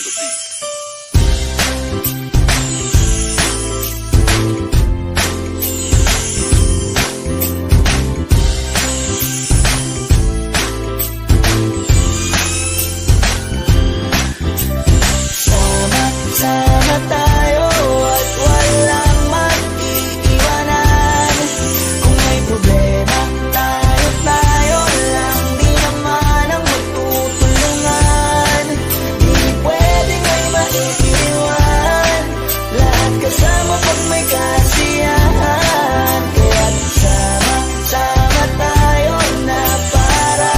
the beat. Sama tayo at walang mag-iiwanan. Kung may problema, tayo lang, di naman ang magtutulungan. Di pwedeng may maiiwan, lahat kasama pag may kasiyahan. Kaya't sama tayo na para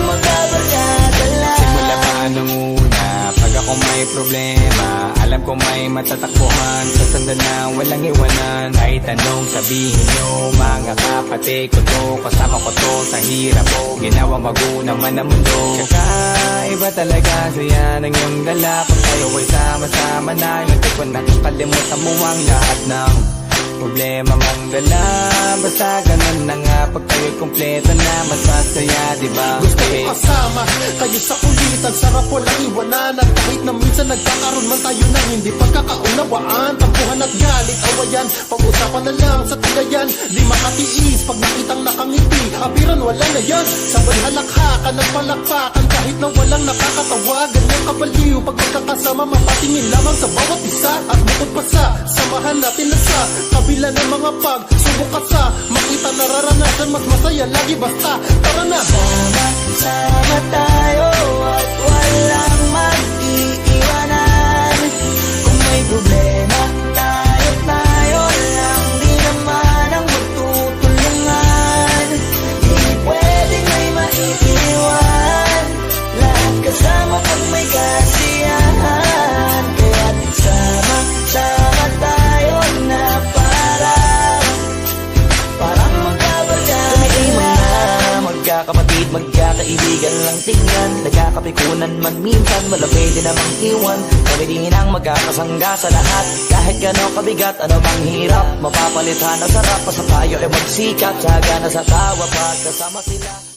magkabarkada lang. Simula pa nung una, pag ako may problema, alam ko may matatakbuhan. Sa sanda na walang iwanan, kahit anong sabihin nyo, mga kapatid ko to, kasama ko to sa hirap ko, ginawa magunang man ang mundo. Kakaiba talaga saya ng iyong dala, pag tayo ay sama-sama na, nagtipon na kalimutan mo ang lahat ng problema mong dala. Basta ganun na nga, pag tayo'y kumpleto na, mas masaya, diba? Gusto ko kasama kayo sa kulitan, sarap walang iwanan. At kahit na minsan nagkakaroon man tayo ng hindi pagkakaunawaan, tampuhan at galit, awayan, pag-usapan na lang sa tagayan. Di makatiis pag nakitang nakangiti, abiran wala na yan. Sabay halakhakan at palakpakan, kahit na walang nakakatawa. Ganyan kabaliw pag magkakasama, mapatingin lamang sa bawat isa. At bukod pa sa samahan natin na sa kabila ng mga pagsubok at sa makita nararanasan, mas masaya lagi basta tara na. Sama tayo at walang mag-iiwanan. Kung may problema, tayo lang, di naman ang magtutulungan. Di pwedeng may maiiwan, lahat kasama pag may kasiyahan. Kaya't sama tayo na parang magkabarkada lang. Magkakapatid, magkakaibigan lang tingnan, nagkakapikunan man minsan, wala pwede namang iwan. Kami din ang magkakasangga sa lahat, kahit gano'ng kabigat, ano mang hirap, mapapalitan ang sarap, sa tayo ay magsikap, sagana sa tawa pagkasama sila.